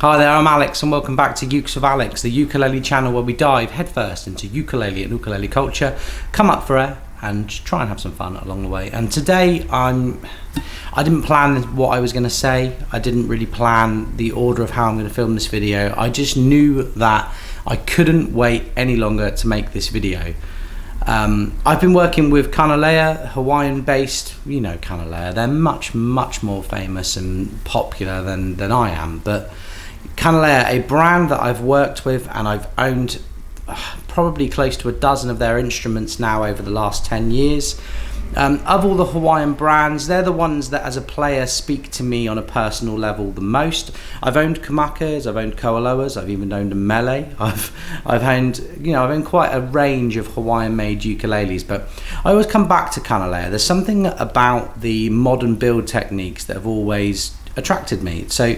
Hi there, I'm Alex and welcome back to Ukes with Alex, the ukulele channel where we dive headfirst into ukulele and ukulele culture, come up for air and try and have some fun along the way. And today I didn't plan what I was going to say. I didn't really plan the order of how I'm going to film this video. I just knew that I couldn't wait any longer to make this video. I've been working with Kanile'a, Hawaiian based, you know Kanile'a, they're much more famous and popular than I am, but Kanile'a, a brand that I've worked with and I've owned probably close to a dozen of their instruments now over the last 10 years. Of all the Hawaiian brands, they're the ones that as a player speak to me on a personal level the most. I've owned kamakas, I've owned koaloas, I've even owned a mele. I've owned quite a range of Hawaiian made ukuleles, but I always come back to Kanile'a. There's something about the modern build techniques that have always attracted me. So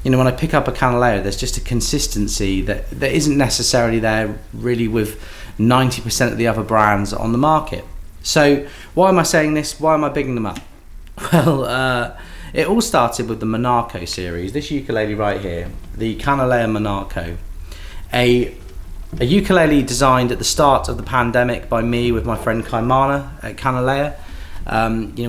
when I pick up a Kanile'a, there's just a consistency that isn't necessarily there really with 90% of the other brands on the market. So why am I saying this? Why am I bigging them up? Well, it all started with the Monaco series. This ukulele right here, the Kanile'a Monaco, a ukulele designed at the start of the pandemic by me with my friend Kaimana at Kanile'a.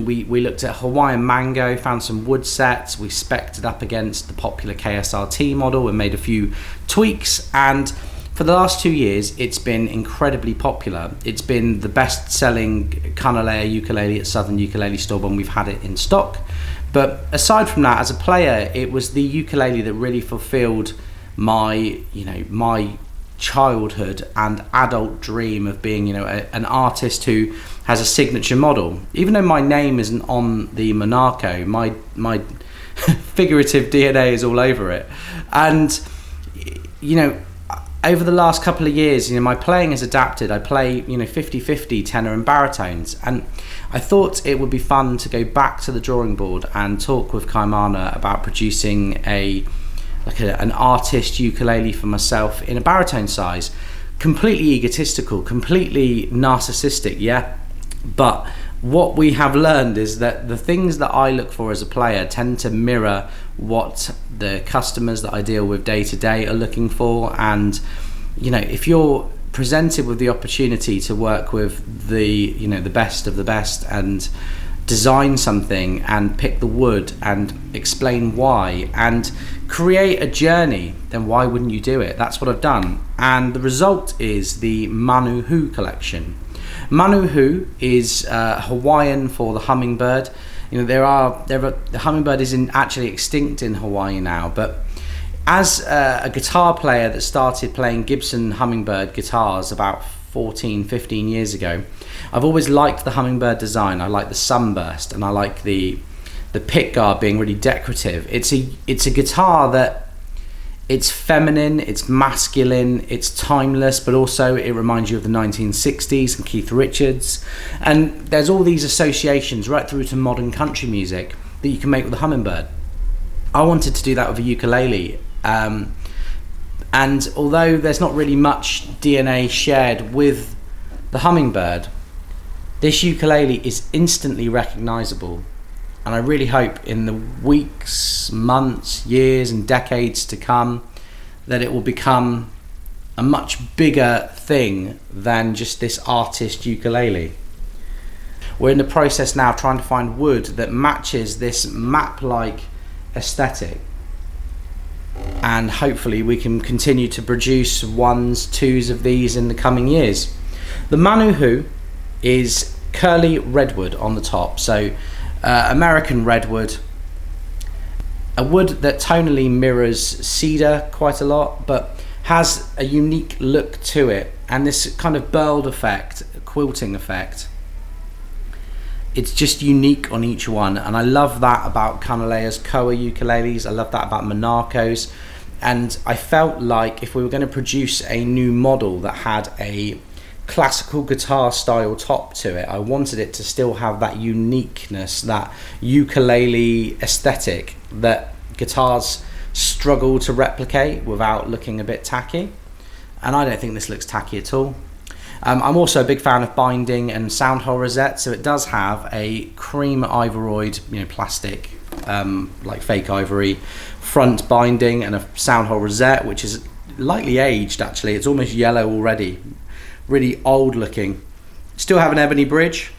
We looked at Hawaiian mango, found some wood sets, we spec'd it up against the popular KSRT model and made a few tweaks, and for the last 2 years it's been incredibly popular. It's been the best selling Kanile'a ukulele at Southern Ukulele Store when we've had it in stock. But aside from that, as a player, it was the ukulele that really fulfilled my childhood and adult dream of being an artist who has a signature model. Even though my name isn't on the Monaco, my figurative DNA is all over it. And over the last couple of years, my playing has adapted. I play 50-50 tenor and baritones, and I thought it would be fun to go back to the drawing board and talk with Kaimana about producing an artist ukulele for myself in a baritone size. Completely egotistical, completely narcissistic, yeah? But what we have learned is that the things that I look for as a player tend to mirror what the customers that I deal with day to day are looking for. And if you're presented with the opportunity to work with the best of the best and design something and pick the wood and explain why and create a journey, then why wouldn't you do it? That's what I've done, and the result is the Manu Hu collection. Manu Hu is Hawaiian for the hummingbird. The hummingbird is actually extinct in Hawaii now, but as a guitar player that started playing Gibson Hummingbird guitars about 14-15 years ago, I've always liked the hummingbird design. I like the sunburst and I like the pick guard being really decorative. It's a guitar that it's feminine, it's masculine, it's timeless, but also it reminds you of the 1960s and Keith Richards. And there's all these associations right through to modern country music that you can make with a hummingbird. I wanted to do that with a ukulele. And although there's not really much DNA shared with the hummingbird, this ukulele is instantly recognizable. And I really hope in the weeks, months, years and decades to come that it will become a much bigger thing than just this artist ukulele. We're in the process now trying to find wood that matches this map-like aesthetic. And hopefully we can continue to produce ones, twos of these in the coming years. The Manu Hu is curly redwood on the top, so American redwood, a wood that tonally mirrors cedar quite a lot, but has a unique look to it, and this kind of burled effect, quilting effect. It's just unique on each one, and I love that about Kanile'a's koa ukuleles. I love that about Monaco's, and I felt like if we were going to produce a new model that had a classical guitar style top to it, I wanted it to still have that uniqueness, that ukulele aesthetic that guitars struggle to replicate without looking a bit tacky. And I don't think this looks tacky at all. I'm also a big fan of binding and sound hole rosette, so it does have a cream ivoryed, plastic, like fake ivory front binding, and a sound hole rosette, which is lightly aged actually. It's almost yellow already, really old looking. Still have an ebony bridge,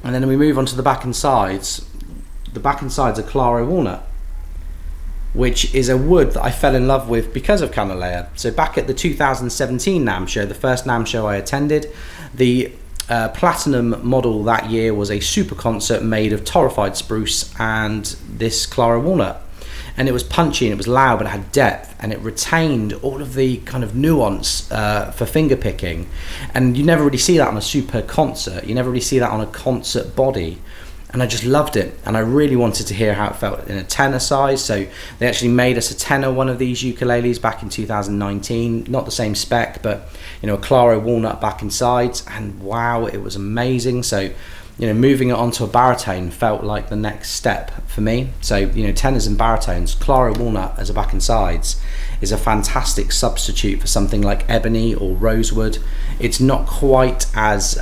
and then we move on to the back and sides. The back and sides are Claro walnut, which is a wood that I fell in love with because of Kanile'a. So back at the 2017 NAMM show, the first NAMM show I attended, the platinum model that year was a super concert made of torrified spruce and this Claro walnut. And it was punchy and it was loud, but it had depth, and it retained all of the kind of nuance for finger picking. And you never really see that on a super concert. You never really see that on a concert body. And I just loved it, and I really wanted to hear how it felt in a tenor size. So they actually made us a tenor one of these ukuleles back in 2019. Not the same spec, but a Claro walnut back and sides, and wow, it was amazing. So moving it onto a baritone felt like the next step for me. So tenors and baritones, Claro walnut as a back and sides is a fantastic substitute for something like ebony or rosewood. It's not quite as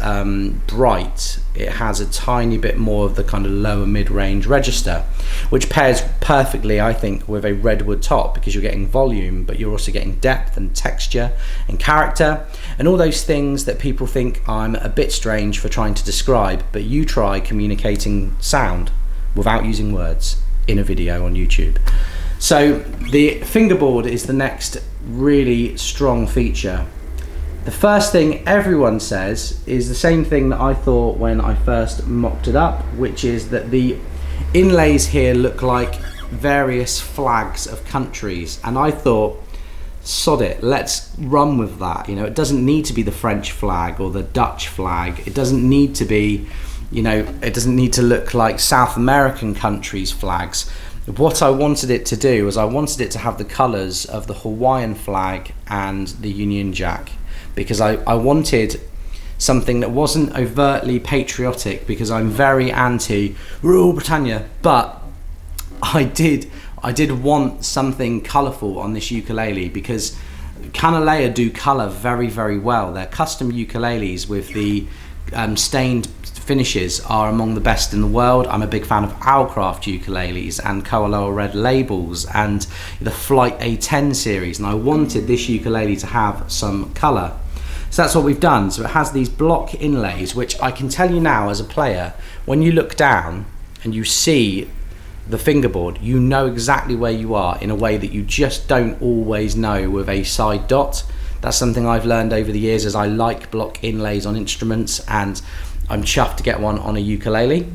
bright. It has a tiny bit more of the kind of lower mid-range register, which pairs perfectly, I think, with a redwood top, because you're getting volume, but you're also getting depth and texture and character and all those things that people think I'm a bit strange for trying to describe. But you try communicating sound without using words in a video on YouTube. So the fingerboard is the next really strong feature. The first thing everyone says is the same thing that I thought when I first mocked it up, which is that the inlays here look like various flags of countries, and I thought, sod it, let's run with that. It doesn't need to be the French flag or the Dutch flag. It doesn't need to be, it doesn't need to look like South American countries' flags. What I wanted it to do was I wanted it to have the colours of the Hawaiian flag and the Union Jack, because I wanted something that wasn't overtly patriotic, because I'm very anti Rule Britannia, but I did want something colourful on this ukulele, because Kanile'a do colour very, very well. Their custom ukuleles with the stained finishes are among the best in the world. I'm a big fan of Owlcraft ukuleles and Koaloa Red labels and the Flight A10 series, and I wanted this ukulele to have some colour. So that's what we've done. So it has these block inlays, which I can tell you now as a player, when you look down and you see the fingerboard, you know exactly where you are in a way that you just don't always know with a side dot. That's something I've learned over the years, as I like block inlays on instruments, and I'm chuffed to get one on a ukulele.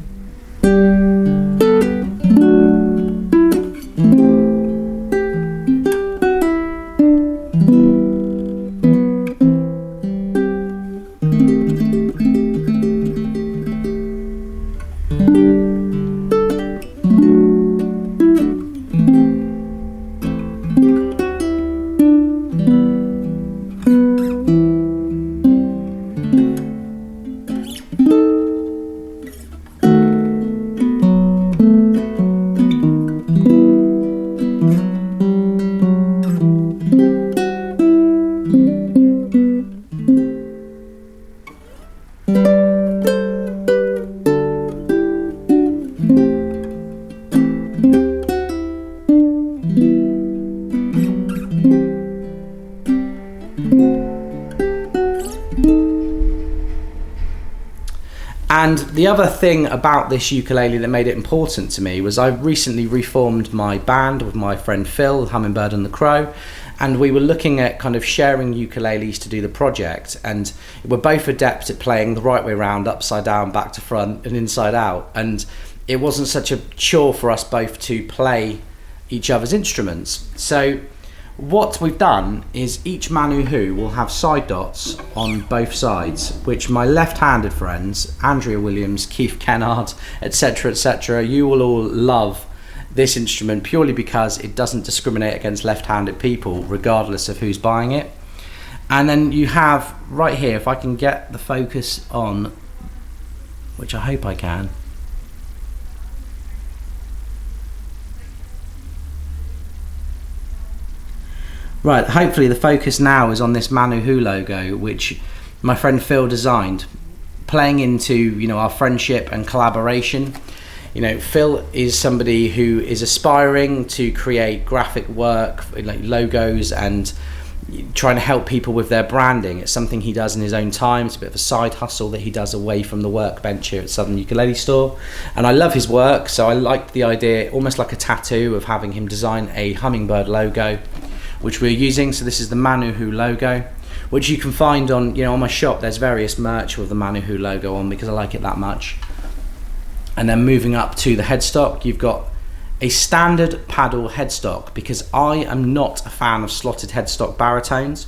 And the other thing about this ukulele that made it important to me was I recently reformed my band with my friend Phil, Hummingbird and the Crow, and we were looking at kind of sharing ukuleles to do the project, and we're both adept at playing the right way around, upside down, back to front and inside out, and it wasn't such a chore for us both to play each other's instruments. So what we've done is each Manu Hu will have side dots on both sides, which my left-handed friends, Andrea Williams, Keith Kennard, etc., you will all love this instrument purely because it doesn't discriminate against left-handed people regardless of who's buying it. And then you have right here, if I can get the focus on, which I hope I can. Right, hopefully the focus now is on this Manu Hu logo, which my friend Phil designed, playing into, you know, our friendship and collaboration. You know, Phil is somebody who is aspiring to create graphic work, like logos, and trying to help people with their branding. It's something he does in his own time. It's a bit of a side hustle that he does away from the workbench here at Southern Ukulele Store. And I love his work, so I liked the idea, almost like a tattoo, of having him design a Hummingbird logo, which we're using. So this is the Manu Hu logo, which you can find on, you know, on my shop. There's various merch with the Manu Hu logo on because I like it that much. And then moving up to the headstock, you've got a standard paddle headstock, because I am not a fan of slotted headstock baritones.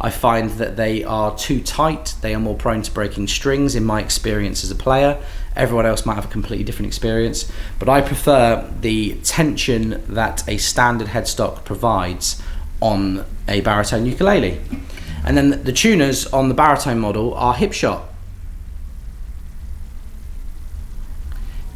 I find that they are too tight. They are more prone to breaking strings in my experience as a player. Everyone else might have a completely different experience, but I prefer the tension that a standard headstock provides on a baritone ukulele. And then the tuners on the baritone model are Hipshot.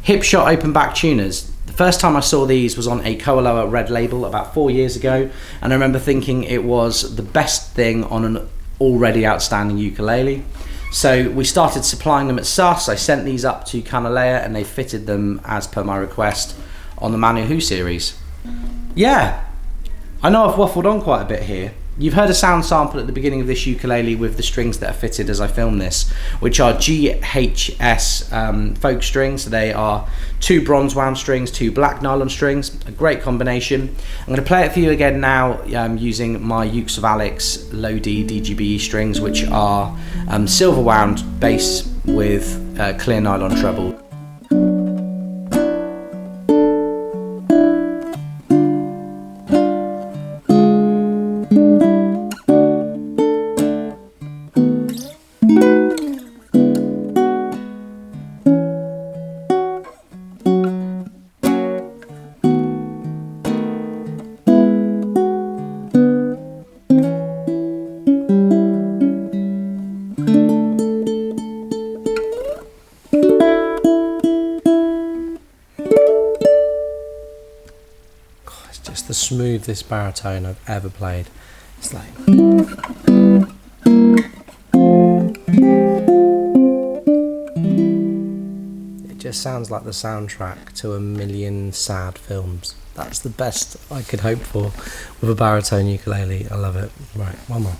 Hipshot open back tuners. The first time I saw these was on a Kanile'a red label about 4 years ago, and I remember thinking it was the best thing on an already outstanding ukulele. So we started supplying them at SUS. I sent these up to Kanile'a and they fitted them as per my request on the Manu Hu series. Yeah, I know I've waffled on quite a bit here. You've heard a sound sample at the beginning of this ukulele with the strings that are fitted as I film this, which are GHS folk strings. So they are 2 bronze wound strings, 2 black nylon strings, a great combination. I'm going to play it for you again now using my Ukes of Alex low D DGBE strings, which are silver wound bass with clear nylon treble. Just the smoothest baritone I've ever played. It's like, it just sounds like the soundtrack to a million sad films. That's the best I could hope for with a baritone ukulele. I love it. Right, one more.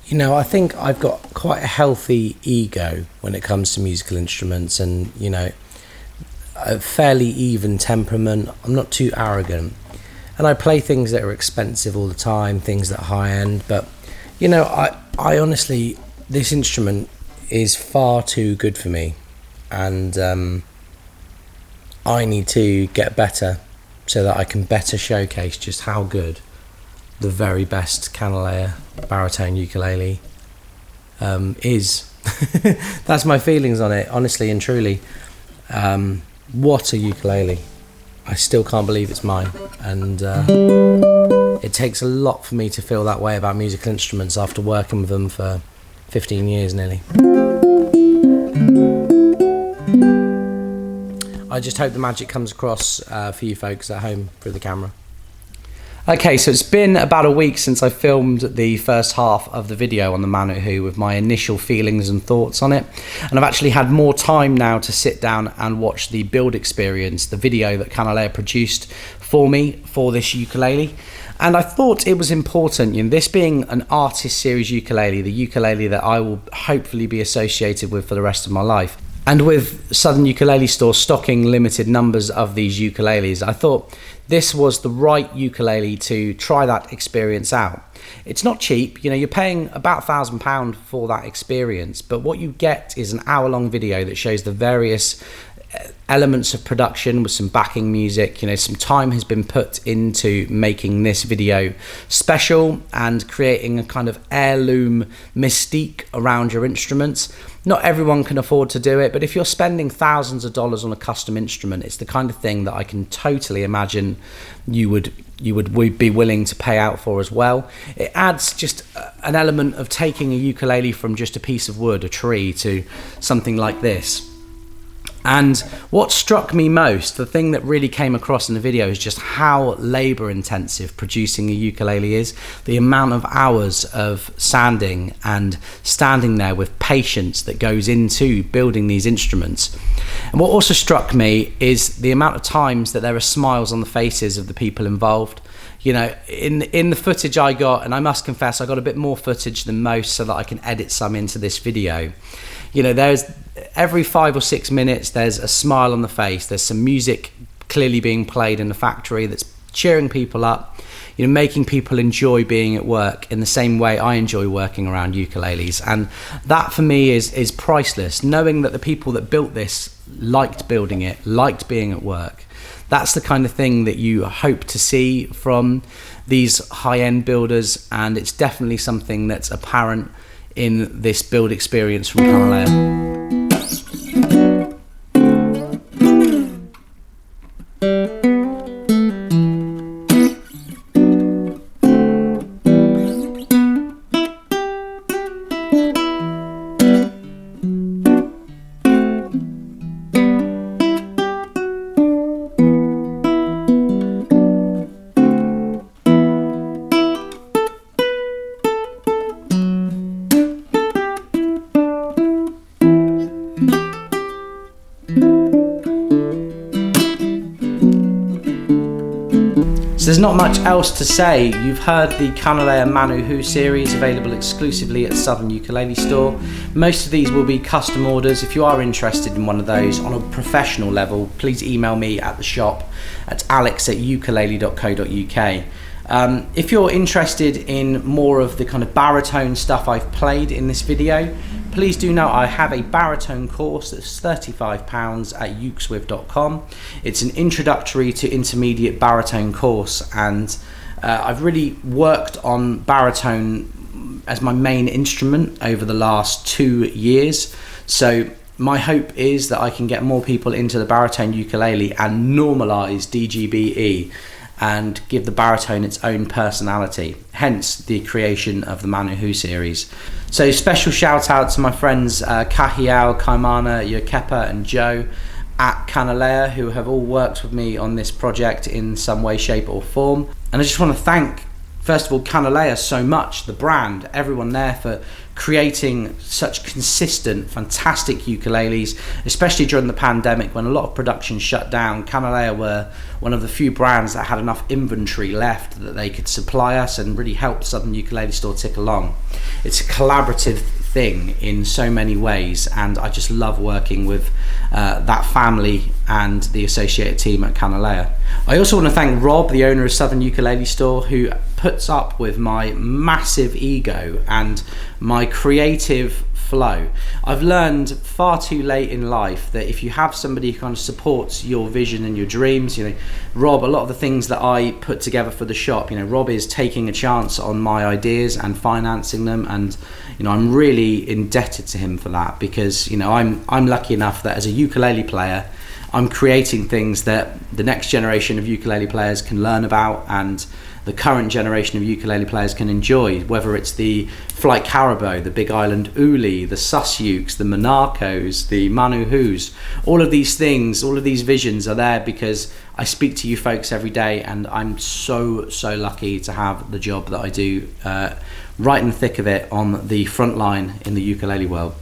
You know, I think I've got quite a healthy ego when it comes to musical instruments, and, you know, a fairly even temperament. I'm not too arrogant, and I play things that are expensive all the time, things that are high end, but, you know, I honestly, this instrument is far too good for me, and I need to get better so that I can better showcase just how good the very best Kanile'a baritone ukulele is. That's my feelings on it, honestly and truly. What a ukulele. I still can't believe it's mine, and it takes a lot for me to feel that way about musical instruments after working with them for 15 years nearly. I just hope the magic comes across for you folks at home through the camera. Okay, so it's been about a week since I filmed the first half of the video on the Manu Hu with my initial feelings and thoughts on it. And I've actually had more time now to sit down and watch the build experience, the video that Kanile'a produced for me for this ukulele. And I thought it was important, this being an artist series ukulele, the ukulele that I will hopefully be associated with for the rest of my life. And with Southern Ukulele Store stocking limited numbers of these ukuleles, I thought this was the right ukulele to try that experience out. It's not cheap, you're paying about £1,000 for that experience, but what you get is an hour-long video that shows the various elements of production with some backing music. Some time has been put into making this video special and creating a kind of heirloom mystique around your instruments. Not everyone can afford to do it, but if you're spending thousands of dollars on a custom instrument, it's the kind of thing that I can totally imagine you would be willing to pay out for as well. It adds just an element of taking a ukulele from just a piece of wood, a tree, to something like this. And what struck me most, the thing that really came across in the video, is just how labor intensive producing a ukulele is. The amount of hours of sanding and standing there with patience that goes into building these instruments. And what also struck me is the amount of times that there are smiles on the faces of the people involved. In the footage I got, and I must confess I got a bit more footage than most so that I can edit some into this video. There's every 5 or 6 minutes there's a smile on the face, there's some music clearly being played in the factory that's cheering people up, making people enjoy being at work in the same way I enjoy working around ukuleles. And that for me is priceless, knowing that the people that built this liked building it, liked being at work. That's the kind of thing that you hope to see from these high-end builders, and it's definitely something that's apparent in this build experience from Kanile'a. So there's not much else to say. You've heard the Kanile'a Manu Hu series available exclusively at Southern Ukulele Store. Most of these will be custom orders. If you are interested in one of those on a professional level, please email me at the shop at alex@ukulele.co.uk. If you're interested in more of the kind of baritone stuff I've played in this video, please do know I have a baritone course that's £35 at ukeswith.com. It's an introductory to intermediate baritone course, and I've really worked on baritone as my main instrument over the last 2 years. So my hope is that I can get more people into the baritone ukulele and normalise DGBE and give the baritone its own personality, hence the creation of the Manu Hu series. So special shout out to my friends Kahiao, Kaimana, Yokepa and Joe at Kanile'a, who have all worked with me on this project in some way, shape or form. And I just want to thank, first of all, Kanile'a so much, the brand, everyone there, for creating such consistent, fantastic ukuleles, especially during the pandemic when a lot of production shut down. Kanile'a were one of the few brands that had enough inventory left that they could supply us and really help Southern Ukulele Store tick along. It's a collaborative thing in so many ways, and I just love working with that family and the associated team at Kanile'a. I also want to thank Rob, the owner of Southern Ukulele Store, who puts up with my massive ego and my creative flow. I've learned far too late in life that if you have somebody who kind of supports your vision and your dreams, Rob, a lot of the things that I put together for the shop, Rob is taking a chance on my ideas and financing them, and I'm really indebted to him for that, because I'm lucky enough that as a ukulele player I'm creating things that the next generation of ukulele players can learn about, and the current generation of ukulele players can enjoy, whether it's the Flight Carabo, the Big Island Uli, the Sus Ukes, the Monacos, the Manu Hus. All of these things, all of these visions are there because I speak to you folks every day, and I'm so lucky to have the job that I do, right in the thick of it on the front line in the ukulele world.